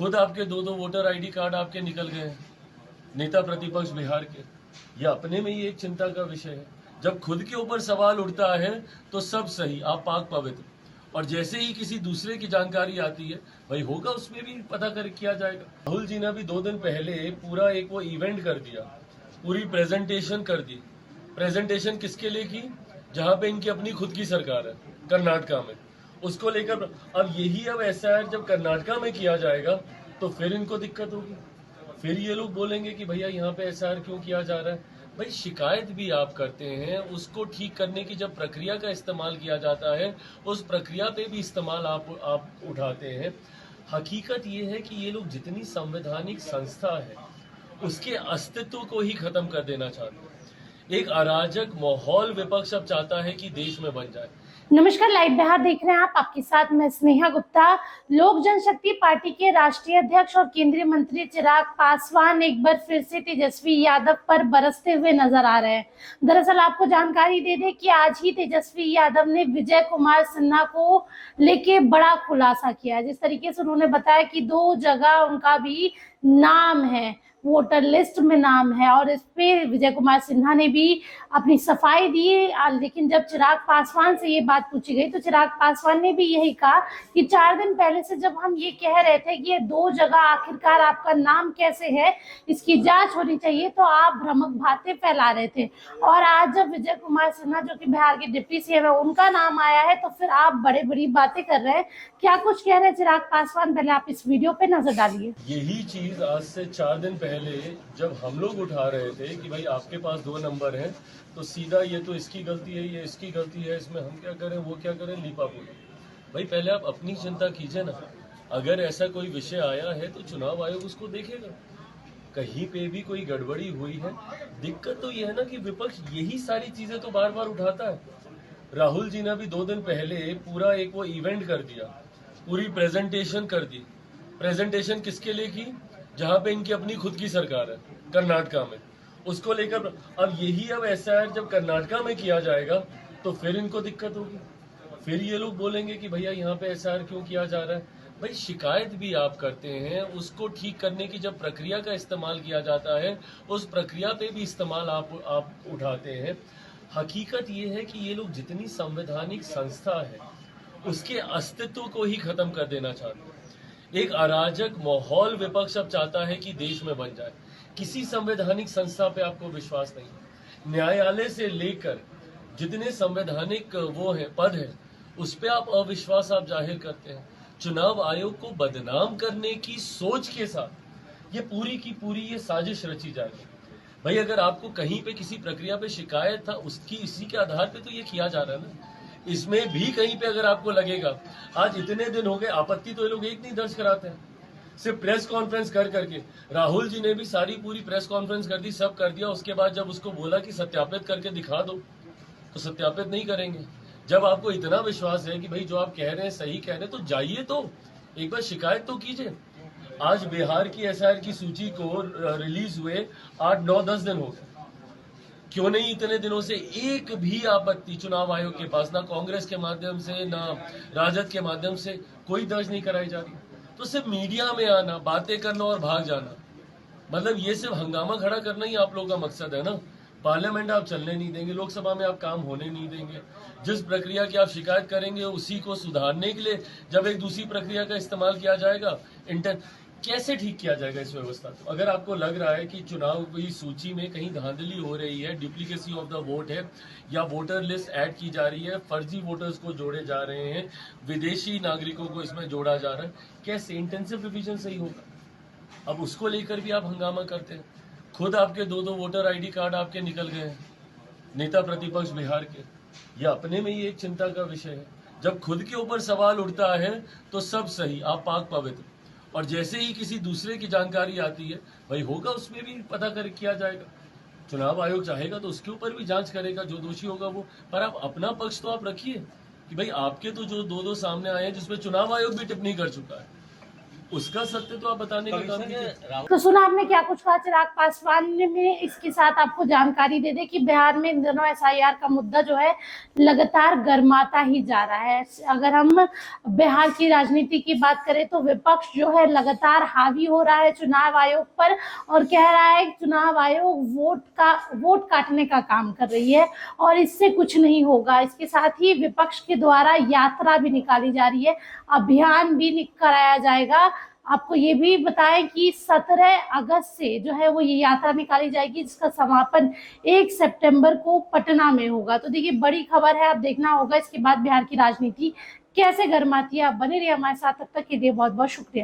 खुद आपके दो दो वोटर आईडी कार्ड आपके निकल गए हैं नेता प्रतिपक्ष बिहार के। ये अपने में ही एक चिंता का विषय है। जब खुद के ऊपर सवाल उठता है तो सब सही, आप पाक पवित्र, और जैसे ही किसी दूसरे की जानकारी आती है भाई होगा उसमें भी पता कर किया जाएगा। राहुल जी ने भी 2 दिन पहले पूरा एक वो इवेंट कर दिया, पूरी प्रेजेंटेशन कर दी। प्रेजेंटेशन किसके लिए की? जहां पे इनकी अपनी खुद की सरकार है कर्नाटका में, उसको लेकर। अब यही अब एसआईआर जब कर्नाटका में किया जाएगा तो फिर इनको दिक्कत होगी। फिर ये लोग बोलेंगे कि भैया यहाँ पे एसआईआर क्यों किया जा रहा है। भाई शिकायत भी आप करते हैं, उसको ठीक करने की जब प्रक्रिया का इस्तेमाल किया जाता है उस प्रक्रिया पे भी इस्तेमाल आप उठाते हैं। हकीकत ये है कि ये लोग जितनी संवैधानिक संस्था है उसके अस्तित्व को ही खत्म कर देना चाहते हैं। एक अराजक माहौल विपक्ष अब चाहता है कि देश में बन जाए। नमस्कार, लाइव बिहार देख रहे हैं आप। आपके साथ मैं स्नेहा गुप्ता। लोक जनशक्ति पार्टी के राष्ट्रीय अध्यक्ष और केंद्रीय मंत्री चिराग पासवान एक बार फिर से तेजस्वी यादव पर बरसते हुए नजर आ रहे हैं। दरअसल आपको जानकारी दे दें कि आज ही तेजस्वी यादव ने विजय कुमार सिन्हा को लेके बड़ा खुलासा किया है। जिस तरीके से उन्होंने बताया कि 2 जगह उनका भी नाम है, वोटर लिस्ट में नाम है, और इस पे विजय कुमार सिन्हा ने भी अपनी सफाई दी। लेकिन जब चिराग पासवान से ये बात पूछी गई तो चिराग पासवान ने भी यही कहा कि 4 दिन पहले से जब हम ये कह रहे थे कि ये 2 जगह आखिरकार आपका नाम कैसे है, इसकी जांच होनी चाहिए, तो आप भ्रामक बातें फैला रहे थे। और आज जब विजय कुमार सिन्हा जो कि बिहार के डिप्टी सीएम है उनका नाम आया है तो फिर आप बड़े बड़ी बातें कर रहे हैं। क्या कुछ कह रहे हैं चिराग पासवान, पहले आप इस वीडियो पे नजर डालिए। यही चीज आज से 4 दिन पहले जब हम लोग उठा रहे थे कि भाई आपके पास 2 नंबर हैं तो सीधा ये तो इसकी गलती है, ये इसकी गलती है, इसमें हम क्या करें वो क्या करें, लीपापोती। भाई पहले आप अपनी चिंता कीजिए ना। अगर ऐसा कोई विषय आया है तो चुनाव आयोग उसको देखेगा। कहीं पे भी कोई गड़बड़ी हुई है, दिक्कत तो ये है ना कि विपक्ष यही सारी चीजें तो बार बार उठाता है। राहुल जी ने भी 2 दिन पहले पूरा एक वो इवेंट कर दिया, पूरी प्रेजेंटेशन कर दी। प्रेजेंटेशन किसके लिए की? जहां पे इनकी अपनी खुद की सरकार है कर्नाटका में, उसको लेकर। अब यही अब एसआईआर जब कर्नाटका में किया जाएगा तो फिर इनको दिक्कत होगी। फिर ये लोग बोलेंगे कि भैया यहाँ पे एसआईआर क्यों किया जा रहा है। भाई शिकायत भी आप करते हैं, उसको ठीक करने की जब प्रक्रिया का इस्तेमाल किया जाता है उस प्रक्रिया पे भी इस्तेमाल आप उठाते हैं। हकीकत ये है कि ये लोग जितनी संवैधानिक संस्था है उसके अस्तित्व को ही खत्म कर देना चाहते हैं। एक अराजक माहौल विपक्ष अब चाहता है कि देश में बन जाए। किसी संवैधानिक संस्था पे आपको विश्वास नहीं। न्यायालय से लेकर जितने संवैधानिक वो है पद है उस पे आप अविश्वास आप जाहिर करते हैं। चुनाव आयोग को बदनाम करने की सोच के साथ ये पूरी की पूरी ये साजिश रची जाएगी। भाई अगर आपको कहीं पे किसी प्रक्रिया पे शिकायत था उसकी इसी के आधार पे तो ये किया जा रहा है ना। इसमें भी कहीं पे अगर आपको लगेगा, आज इतने दिन हो गए, आपत्ति तो ये लोग एक नहीं दर्ज कराते हैं, सिर्फ प्रेस कॉन्फ्रेंस कर करके। राहुल जी ने भी सारी पूरी प्रेस कॉन्फ्रेंस कर दी, सब कर दिया। उसके बाद जब उसको बोला कि सत्यापित करके दिखा दो तो सत्यापित नहीं करेंगे। जब आपको इतना विश्वास है कि भाई जो आप कह रहे हैं सही कह रहे हैं तो जाइए तो एक बार शिकायत तो कीजिए। आज बिहार की एसआईआर की सूची को रिलीज हुए 8-9-10 दिन हो गए, क्यों नहीं इतने दिनों से एक भी आपत्ति चुनाव आयोग के पास, ना कांग्रेस के माध्यम से ना राजद के माध्यम से कोई दर्ज नहीं कराई जा रही। तो सिर्फ मीडिया में आना, बातें करना और भाग जाना, मतलब ये सिर्फ हंगामा खड़ा करना ही आप लोगों का मकसद है ना। पार्लियामेंट आप चलने नहीं देंगे, लोकसभा में आप काम होने नहीं देंगे। जिस प्रक्रिया की आप शिकायत करेंगे उसी को सुधारने के लिए जब एक दूसरी प्रक्रिया का इस्तेमाल किया जाएगा, कैसे ठीक किया जाएगा इस व्यवस्था को। अगर आपको लग रहा है कि चुनाव की सूची में कहीं धांधली हो रही है, डुप्लीकेसी ऑफ द वोट है, या वोटर लिस्ट ऐड की जा रही है, फर्जी वोटर्स को जोड़े जा रहे हैं, विदेशी नागरिकों को इसमें जोड़ा जा रहा है, कैसे इंटेंसिव रिवीजन सही होगा? अब उसको लेकर भी आप हंगामा करते हैं। खुद आपके दो दो वोटर आईडी कार्ड आपके निकल गए हैं नेता प्रतिपक्ष बिहार के। ये अपने में ही एक चिंता का विषय है। जब खुद के ऊपर सवाल उठता है तो सब सही, आप पाक पवित्र, और जैसे ही किसी दूसरे की जानकारी आती है भाई होगा उसमें भी पता कर किया जाएगा। चुनाव आयोग चाहेगा तो उसके ऊपर भी जांच करेगा, जो दोषी होगा वो। पर आप अपना पक्ष तो आप रखिए कि भाई आपके तो जो 2-2 सामने आए हैं जिसमें चुनाव आयोग भी टिप्पणी कर चुका है, उसका सत्य तो आप बताने का काम कीजिए। तो सुना आपने क्या कुछ कहा चिराग पासवान ने। इसके साथ आपको जानकारी दे दे कि बिहार में इन दिनों एसआईआर का मुद्दा जो है लगातार गर्माता ही जा रहा है। अगर हम बिहार की राजनीति की बात करें तो विपक्ष जो है लगातार हावी हो रहा है चुनाव आयोग पर और कह रहा है कि चुनाव आयोग वोट काटने का काम कर रही है और इससे कुछ नहीं होगा। इसके साथ ही विपक्ष के द्वारा यात्रा भी निकाली जा रही है, अभियान भी कराया जाएगा। आपको ये भी बताएं कि 17 अगस्त से जो है वो ये यात्रा निकाली जाएगी जिसका समापन 1 सितंबर को पटना में होगा। तो देखिए बड़ी खबर है, अब देखना होगा इसके बाद बिहार की राजनीति कैसे गर्माती है। आप बने रहिए हमारे साथ, तब तक के लिए बहुत बहुत शुक्रिया।